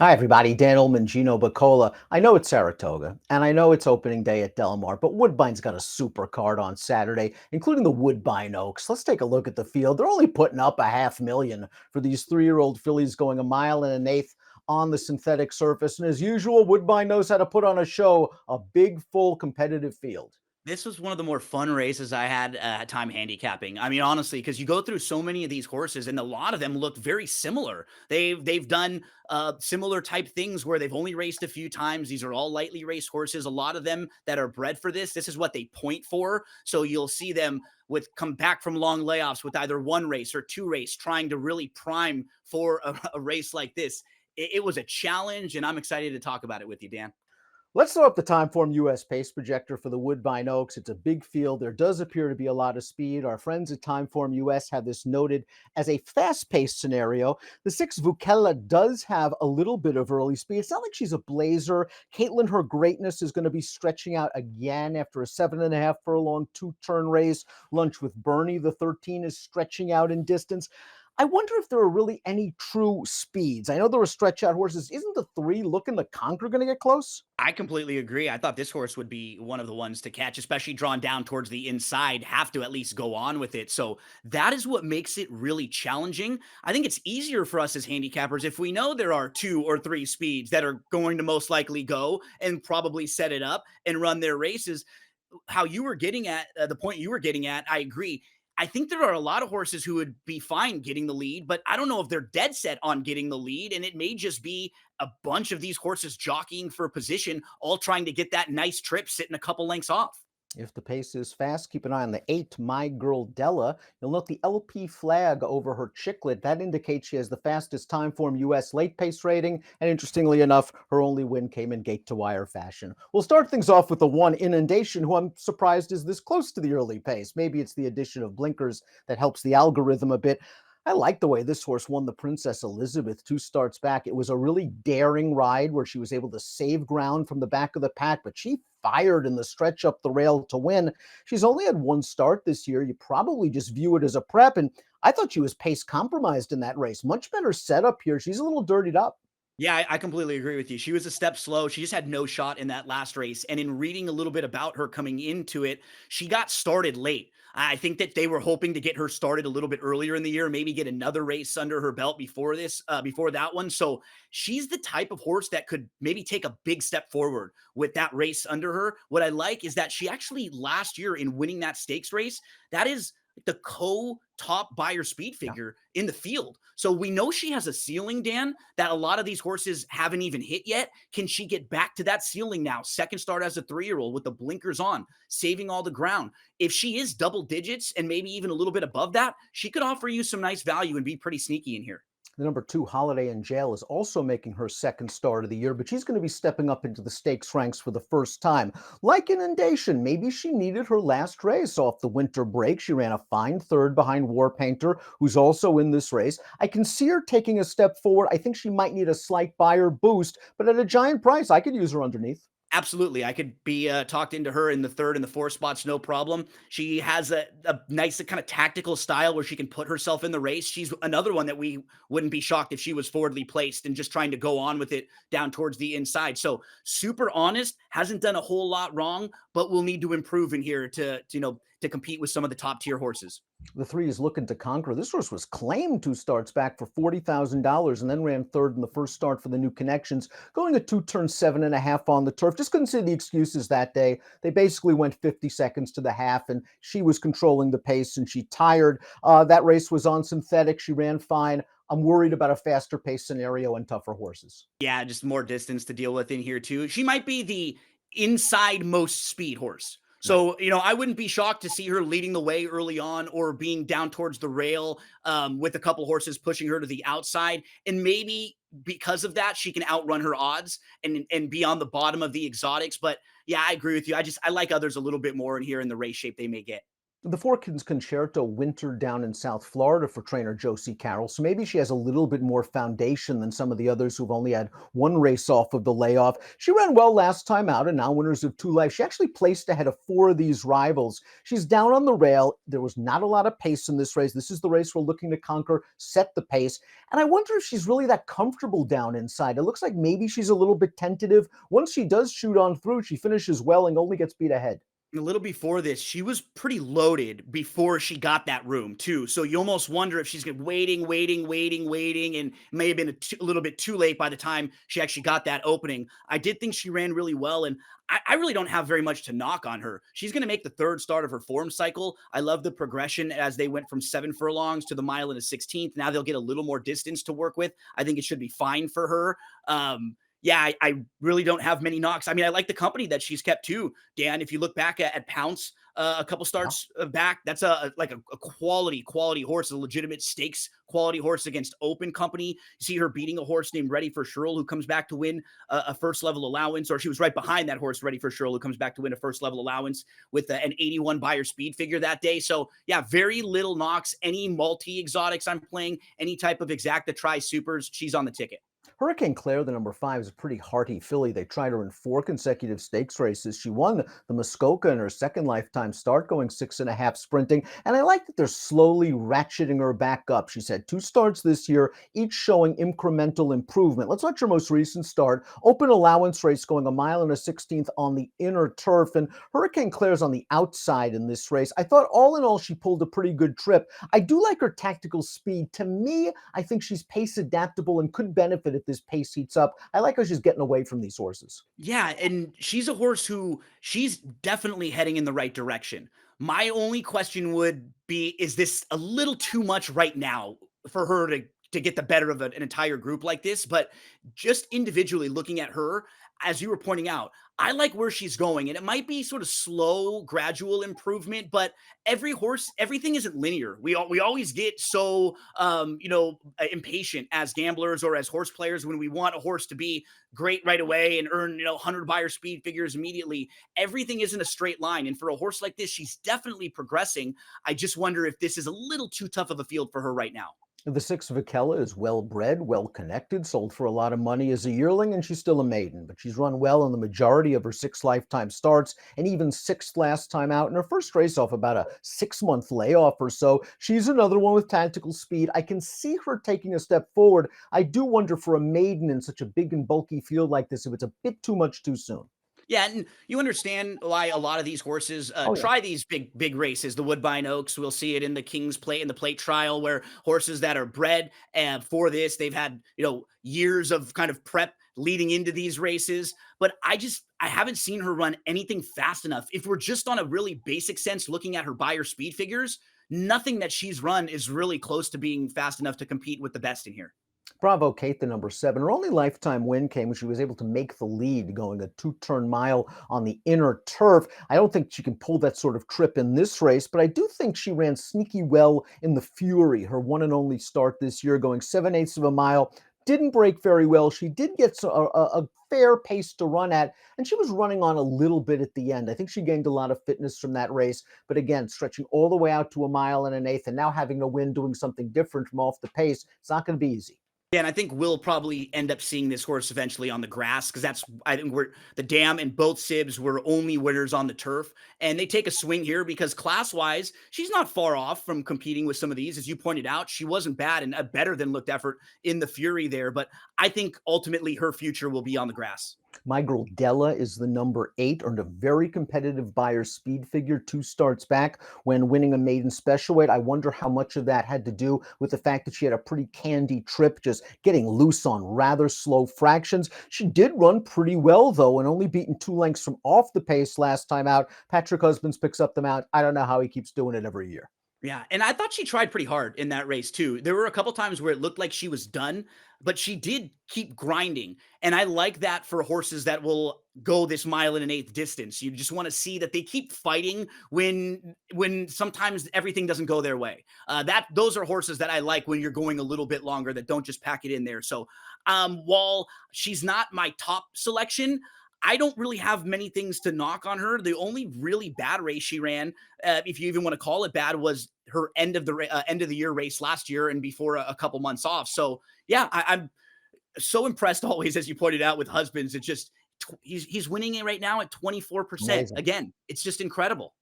Hi, everybody. Dan Illman, Gino Buccola. I know it's Saratoga, and I know it's opening day at Del Mar, but Woodbine's got a super card on Saturday, including the Woodbine Oaks. Let's take a look at the field. They're only putting up a 500,000 for these 3-year-old fillies going a mile and an eighth on the synthetic surface. And as usual, Woodbine knows how to put on a show, a big, full, competitive field. This was one of the more fun races I had time handicapping. I mean, honestly, because you go through so many of these horses, and a lot of them look very similar. They've done similar type things where they've only raced a few times. These are all lightly raced horses. A lot of them that are bred for this. This is what they point for. So you'll see them with come back from long layoffs with either one race or two race, trying to really prime for a race like this. It was a challenge, and I'm excited to talk about it with you, Dan. Let's throw up the Timeform US pace projector for the Woodbine Oaks. It's a big field. There does appear to be a lot of speed. Our friends at Timeform US have this noted as a fast-paced scenario. The 6 Buccola does have a little bit of early speed. It's not like she's a blazer. Caitlin, her greatness is going to be stretching out again after a 7.5 furlong two-turn race. Lunch with Bernie, the 13, is stretching out in distance. I wonder if there are really any true speeds. I know there were stretch out horses. Isn't the 3 looking the Conqueror going to get close? I completely agree. I thought this horse would be one of the ones to catch, especially drawn down towards the inside, have to at least go on with it. So that is what makes it really challenging. I think it's easier for us as handicappers if we know there are 2 or 3 speeds that are going to most likely go and probably set it up and run their races. How you were getting at the point you were getting at, I agree. I think there are a lot of horses who would be fine getting the lead, but I don't know if they're dead set on getting the lead. And it may just be a bunch of these horses jockeying for position, all trying to get that nice trip sitting a couple lengths off. If the pace is fast, keep an eye on the 8, My Girl Della. You'll note the LP flag over her chiclet. That indicates she has the fastest Timeform US late pace rating. And interestingly enough, her only win came in gate to wire fashion. We'll start things off with the 1 Inundation, who I'm surprised is this close to the early pace. Maybe it's the addition of blinkers that helps the algorithm a bit. I like the way this horse won the Princess Elizabeth 2 starts back. It was a really daring ride where she was able to save ground from the back of the pack, but she fired in the stretch up the rail to win. She's only had 1 start this year. You probably just view it as a prep, and I thought she was pace compromised in that race. Much better setup here. She's a little dirtied up. Yeah, I completely agree with you. She was a step slow. She just had no shot in that last race. And in reading a little bit about her coming into it, she got started late. I think that they were hoping to get her started a little bit earlier in the year, maybe get another race under her belt before before that one. So she's the type of horse that could maybe take a big step forward with that race under her. What I like is that she actually last year in winning that stakes race, that is the co-top buyer speed Yeah. figure in the field. So we know she has a ceiling, Dan, that a lot of these horses haven't even hit yet. Can she get back to that ceiling now? Second start as a 3-year-old with the blinkers on, saving all the ground. If she is double digits and maybe even a little bit above that, she could offer you some nice value and be pretty sneaky in here. The number 2, Holiday in Jail, is also making her second start of the year, but she's going to be stepping up into the stakes ranks for the first time. Like Inundation, maybe she needed her last race off the winter break. She ran a fine third behind War Painter, who's also in this race. I can see her taking a step forward. I think she might need a slight buyer boost, but at a giant price, I could use her underneath. Absolutely. I could be talked into her in the third and the fourth spots, no problem. She has a nice kind of tactical style where she can put herself in the race. She's another one that we wouldn't be shocked if she was forwardly placed and just trying to go on with it down towards the inside. So super honest, hasn't done a whole lot wrong, but will need to improve in here to compete with some of the top tier horses. The 3 is looking to conquer. This horse was claimed 2 starts back for $40,000 and then ran third in the first start for the New Connections, going a two-turn 7.5 on the turf. Just couldn't see the excuses that day. They basically went 50 seconds to the half, and she was controlling the pace, and she tired. That race was on synthetic. She ran fine. I'm worried about a faster pace scenario and tougher horses. Yeah, just more distance to deal with in here too. She might be the inside most speed horse. Right. So, I wouldn't be shocked to see her leading the way early on or being down towards the rail with a couple horses pushing her to the outside. And maybe because of that, she can outrun her odds and be on the bottom of the exotics. But yeah, I agree with you. I like others a little bit more in here in the race shape they may get. The Four Kings Concerto wintered down in South Florida for trainer Josie Carroll, so maybe she has a little bit more foundation than some of the others who've only had one race off of the layoff. She ran well last time out and now winners of two life. She actually placed ahead of four of these rivals. She's down on the rail. There was not a lot of pace in this race. This is the race we're looking to conquer, set the pace. And I wonder if she's really that comfortable down inside. It looks like maybe she's a little bit tentative. Once she does shoot on through, she finishes well and only gets beat ahead. A little before this, she was pretty loaded before she got that room too. So you almost wonder if she's waiting, and may have been a little bit too late by the time she actually got that opening. I did think she ran really well, and I really don't have very much to knock on her. She's going to make the third start of her form cycle. I love the progression as they went from 7 furlongs to the mile and a 16th. Now they'll get a little more distance to work with. I think it should be fine for her. Yeah, I really don't have many knocks. I mean, I like the company that she's kept too, Dan. If you look back at Pounce a couple Yeah. starts back, that's like a quality horse, a legitimate stakes quality horse against open company. You see her beating a horse named Ready for Sherrill, who comes back to win a first level allowance, or she was right behind that horse, Ready for Sherrill, who comes back to win a first level allowance with an 81 buyer speed figure that day. So yeah, very little knocks. Any multi exotics I'm playing, any type of exacta try supers, she's on the ticket. Hurricane Claire, the number 5, is a pretty hearty filly. They tried her in 4 consecutive stakes races. She won the Muskoka in her second lifetime start, going 6.5 sprinting. And I like that they're slowly ratcheting her back up. She's had 2 starts this year, each showing incremental improvement. Let's watch her most recent start. Open allowance race going a mile and a 16th on the inner turf. And Hurricane Claire's on the outside in this race. I thought all in all, she pulled a pretty good trip. I do like her tactical speed. To me, I think she's pace adaptable and could benefit if this pace heats up. I like how she's getting away from these horses. Yeah, and she's a horse who she's definitely heading in the right direction. My only question would be, is this a little too much right now for her to get the better of an entire group like this? But just individually looking at her, as you were pointing out, I like where she's going, and it might be sort of slow, gradual improvement. But every horse, everything isn't linear. We always get so impatient as gamblers or as horse players when we want a horse to be great right away and earn 100 buyer speed figures immediately. Everything isn't a straight line, and for a horse like this, she's definitely progressing. I just wonder if this is a little too tough of a field for her right now. The 6 Vicella is well bred, well connected, sold for a lot of money as a yearling, and she's still a maiden. But she's run well in the majority of her 6 lifetime starts, and even sixth last time out in her first race off about a 6 month layoff or so. She's another one with tactical speed. I can see her taking a step forward. I do wonder for a maiden in such a big and bulky field like this if it's a bit too much too soon. Yeah, and you understand why a lot of these horses Oh, yeah. try these big races. The Woodbine Oaks, we'll see it in the King's Plate in the Plate Trial, where horses that are bred for this, they've had years of kind of prep leading into these races. But I haven't seen her run anything fast enough. If we're just on a really basic sense, looking at her buyer speed figures, nothing that she's run is really close to being fast enough to compete with the best in here. Bravo Kate, the number 7. Her only lifetime win came when she was able to make the lead going a 2 turn mile on the inner turf. I don't think she can pull that sort of trip in this race, but I do think she ran sneaky well in the Fury, her one and only start this year, going 7/8 of a mile. Didn't break very well. She did get a fair pace to run at, and she was running on a little bit at the end. I think she gained a lot of fitness from that race, but again, stretching all the way out to a mile and an eighth, and now having to win doing something different from off the pace, it's not going to be easy. Yeah, and I think we'll probably end up seeing this horse eventually on the grass because I think we're the dam and both sibs were only winners on the turf. And they take a swing here because class wise, she's not far off from competing with some of these. As you pointed out, she wasn't bad and a better than looked effort in the Fury there. But I think ultimately her future will be on the grass. My girl Della is the number 8, earned a very competitive buyer speed figure 2 starts back when winning a maiden special weight. I wonder how much of that had to do with the fact that she had a pretty candy trip, just getting loose on rather slow fractions. She did run pretty well, though, and only beaten 2 lengths from off the pace last time out. Patrick Husbands picks up the mount. I don't know how he keeps doing it every year. Yeah, and I thought she tried pretty hard in that race too. There were a couple times where it looked like she was done, but she did keep grinding. And I like that for horses that will go this mile and an eighth distance. You just want to see that they keep fighting when sometimes everything doesn't go their way. That those are horses that I like when you're going a little bit longer that don't just pack it in there. So while she's not my top selection, I don't really have many things to knock on her. The only really bad race she ran, if you even want to call it bad, was her end of the year race last year and before a couple months off. So yeah, I'm so impressed always, as you pointed out, with husbands. It's just he's winning it right now at 24%. Amazing. Again, it's just incredible.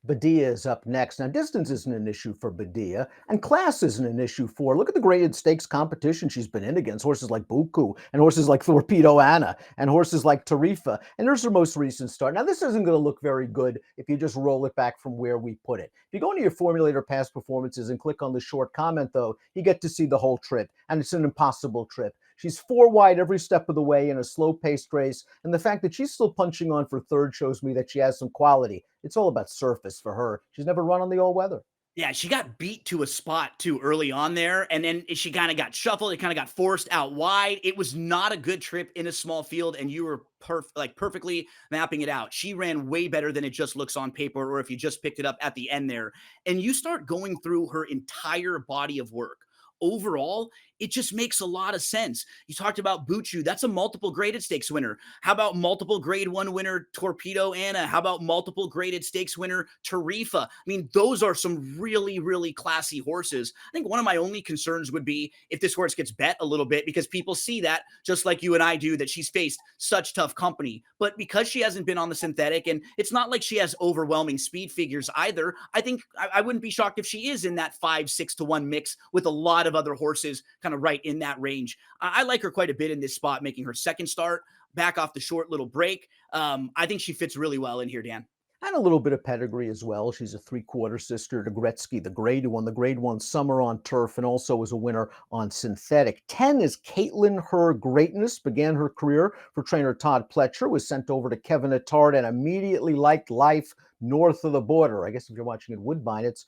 Badia is up next. Now, distance isn't an issue for Badia, and class isn't an issue for her. Look at the graded stakes competition she's been in against horses like Buku and horses like Torpedo Anna and horses like Tarifa. And there's her most recent start. Now, this isn't going to look very good if you just roll it back from where we put it. If you go into your formulator past performances and click on the short comment, though, you get to see the whole trip, and it's an impossible trip. She's four wide every step of the way in a slow-paced race, and the fact that she's still punching on for third shows me that she has some quality. It's all about surface for her. She's never run on the all-weather. Yeah, she got beat to a spot too early on there, and then she kind of got shuffled. It kind of got forced out wide. It was not a good trip in a small field, and you were perfectly mapping it out. She ran way better than it just looks on paper, or if you just picked it up at the end there. And you start going through her entire body of work. Overall, it just makes a lot of sense. You talked about Buchu. That's a multiple graded stakes winner. How about multiple grade one winner Torpedo Anna? How about multiple graded stakes winner Tarifa? I mean, those are some really, really classy horses. I think one of my only concerns would be if this horse gets bet a little bit, because people see that just like you and I do, that she's faced such tough company. But because she hasn't been on the synthetic, and it's not like she has overwhelming speed figures either, I think I wouldn't be shocked if she is in that 5-6 to 1 mix with a lot of other horses kind of right in that range. I like her quite a bit in this spot, making her second start back off the short little break. I think she fits really well in here, Dan. And a little bit of pedigree as well. She's a three-quarter sister to Gretzky the Great, who won the Grade 1 Summer on turf and also was a winner on synthetic. 10 is Caitlin Her Greatness, began her career for trainer Todd Pletcher, was sent over to Kevin Attard and immediately liked life north of the border. I guess if you're watching in Woodbine, it's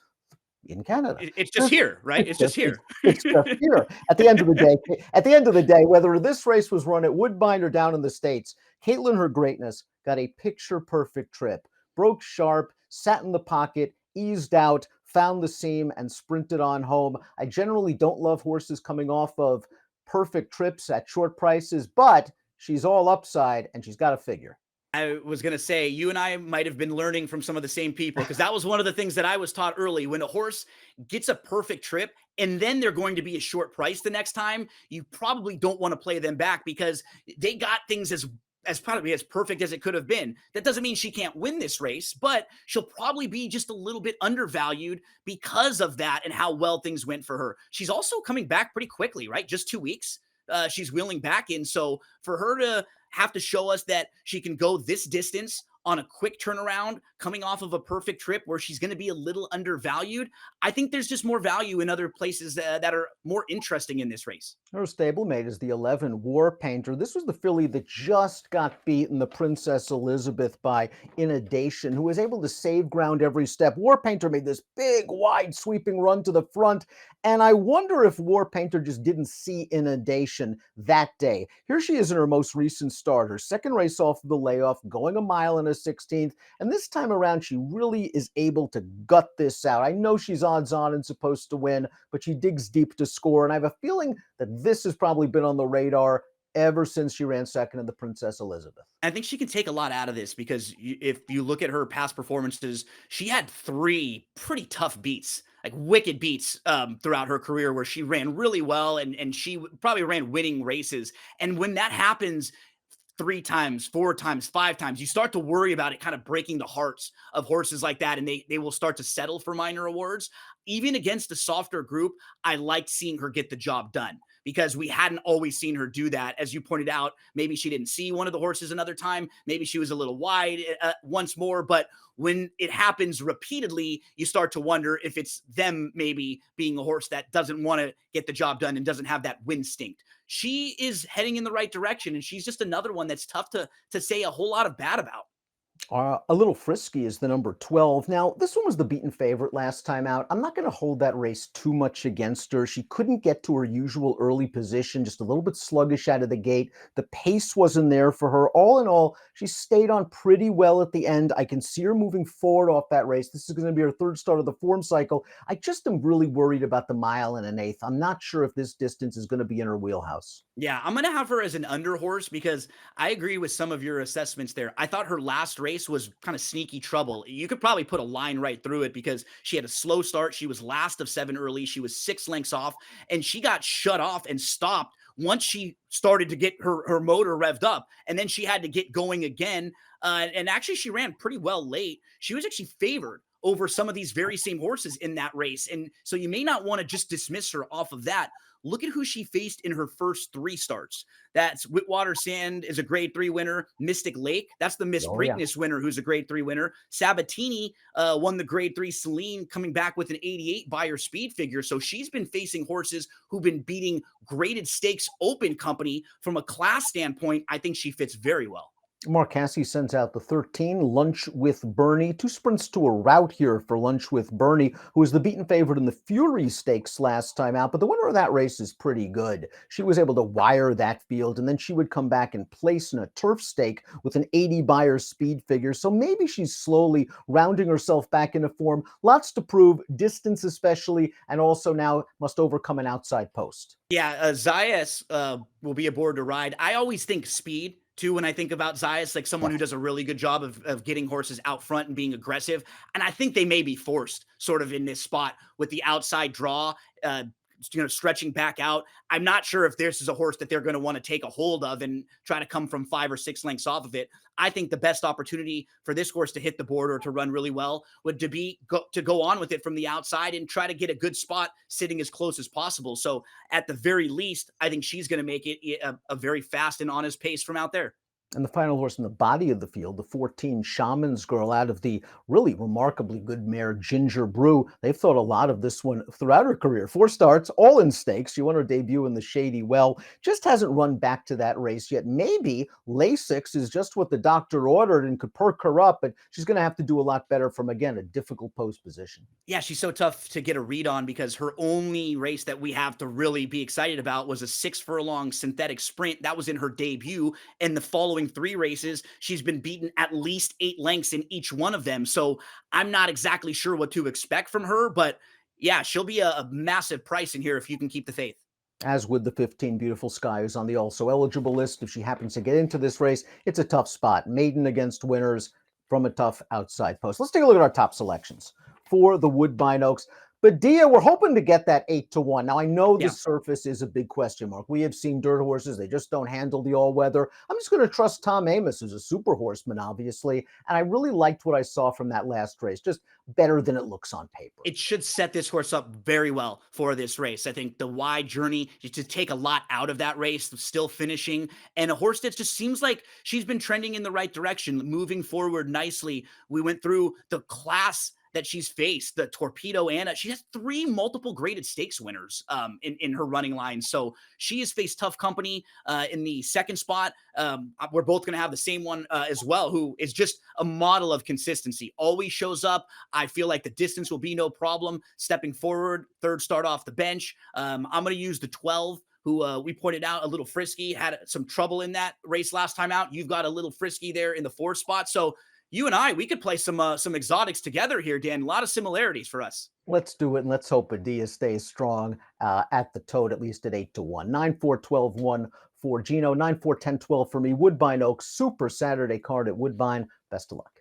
in Canada. It's just here, right? It's just here. It's just here. At the end of the day, whether this race was run at Woodbine or down in the States, Caitlin Her Greatness got a picture-perfect trip. Broke sharp, sat in the pocket, eased out, found the seam, and sprinted on home. I generally don't love horses coming off of perfect trips at short prices, but she's all upside, and she's got a figure. I was going to say, you and I might have been learning from some of the same people, because that was one of the things that I was taught early. When a horse gets a perfect trip and then they're going to be a short price the next time, you probably don't want to play them back because they got things as probably as perfect as it could have been. That doesn't mean she can't win this race, but she'll probably be just a little bit undervalued because of that and how well things went for her. She's also coming back pretty quickly, right? Just 2 weeks. She's wheeling back in. So for her to have to show us that she can go this distance on a quick turnaround, coming off of a perfect trip where she's going to be a little undervalued, I think there's just more value in other places that are more interesting in this race. Her stablemate is the 11 War Painter. This was the filly that just got beaten, the Princess Elizabeth, by Inundation, who was able to save ground every step. War Painter made this big, wide, sweeping run to the front, and I wonder if War Painter just didn't see Inundation that day. Here she is in her most recent start, her second race off of the layoff, going a mile and a 16th, and this time around she really is able to gut this out. I know she's odds on and supposed to win, but she digs deep to score, and I have a feeling that this has probably been on the radar ever since she ran second in the Princess Elizabeth. I think she can take a lot out of this because if you look at her past performances, she had 3 pretty tough beats, like wicked beats throughout her career where she ran really well and she probably ran winning races. And when that happens 3 times, 4 times, 5 times, you start to worry about it kind of breaking the hearts of horses like that, and they will start to settle for minor awards. Even against a softer group, I liked seeing her get the job done because we hadn't always seen her do that. As you pointed out, maybe she didn't see one of the horses another time. Maybe she was a little wide once more. But when it happens repeatedly, you start to wonder if it's them maybe being a horse that doesn't want to get the job done and doesn't have that instinct. She is heading in the right direction, and she's just another one that's tough to say a whole lot of bad about. A Little Frisky is the number 12. Now, this one was the beaten favorite last time out. I'm not going to hold that race too much against her. She couldn't get to her usual early position, just a little bit sluggish out of the gate. The pace wasn't there for her. All in all, she stayed on pretty well at the end. I can see her moving forward off that race. This is going to be her third start of the form cycle. I just am really worried about the mile and an eighth. I'm not sure if this distance is going to be in her wheelhouse. Yeah, I'm gonna have her as an under horse because I agree with some of your assessments there. I thought her last race was kind of sneaky trouble. You could probably put a line right through it because she had a slow start. She was last of 7 early. She was 6 lengths off, and she got shut off and stopped once she started to get her motor revved up, and then she had to get going again. And actually, she ran pretty well late. She was actually favored over some of these very same horses in that race, and so you may not want to just dismiss her off of that. Look at who she faced in her first 3 starts. That's Whitwater Sand is a grade 3 winner. Mystic Lake, that's the Miss Oh, yeah. Preakness winner who's a grade 3 winner. Sabatini won the grade 3 Celine coming back with an 88 by her speed figure. So she's been facing horses who've been beating graded stakes open company. From a class standpoint, I think she fits very well. Marcassi sends out the 13, Lunch with Bernie. 2 sprints to a rout here for Lunch with Bernie, who was the beaten favorite in the Fury Stakes last time out. But the winner of that race is pretty good. She was able to wire that field, and then she would come back and place in a turf stake with an 80 by her speed figure. So maybe she's slowly rounding herself back into form. Lots to prove, distance especially, and also now must overcome an outside post. Yeah, Zayas will be aboard to ride. I always think speed too when I think about Zayas, like someone who does a really good job of getting horses out front and being aggressive. And I think they may be forced sort of in this spot with the outside draw. Stretching back out. I'm not sure if this is a horse that they're going to want to take a hold of and try to come from 5 or 6 lengths off of it. I think the best opportunity for this horse to hit the board or to run really well would to go on with it from the outside and try to get a good spot sitting as close as possible. So at the very least, I think she's going to make it a very fast and honest pace from out there. And the final horse in the body of the field, the 14 Shaman's Girl out of the really remarkably good mare Ginger Brew. They've thought a lot of this one throughout her career. 4 starts, all in stakes. She won her debut in the Shady Well. Just hasn't run back to that race yet. Maybe Lasix is just what the doctor ordered and could perk her up, but she's going to have to do a lot better from, again, a difficult post position. Yeah, she's so tough to get a read on because her only race that we have to really be excited about was a 6 furlong synthetic sprint. That was in her debut. And the following 3 races, she's been beaten at least 8 lengths in each one of them. So I'm not exactly sure what to expect from her, but yeah, she'll be a massive price in here if you can keep the faith. As with the 15 Beautiful Sky, who's on the also eligible list. If she happens to get into this race, it's a tough spot. Maiden against winners from a tough outside post. Let's take a look at our top selections for the Woodbine Oaks. Badia, we're hoping to get that 8-1. Now, I know the Yeah. surface is a big question mark. We have seen dirt horses. They just don't handle the all-weather. I'm just going to trust Tom Amoss, who's a super horseman, obviously. And I really liked what I saw from that last race. Just better than it looks on paper. It should set this horse up very well for this race. I think the wide journey to take a lot out of that race, still finishing, and a horse that just seems like she's been trending in the right direction, moving forward nicely. We went through the class that she's faced, the Torpedo Anna. She has 3 multiple graded stakes winners in her running line. So she has faced tough company in the second spot. We're both going to have the same one as well, who is just a model of consistency. Always shows up. I feel like the distance will be no problem. Stepping forward, third start off the bench. I'm going to use the 12 who we pointed out, a little frisky, had some trouble in that race last time out. You've got a little frisky there in the 4th spot. So you and I, we could play some exotics together here, Dan. A lot of similarities for us. Let's do it, and let's hope Adia stays strong at the tote, at least at 8-1. 9-4-12-1 for Gino, 9-4-10-12 for me. Woodbine Oaks, super Saturday card at Woodbine. Best of luck.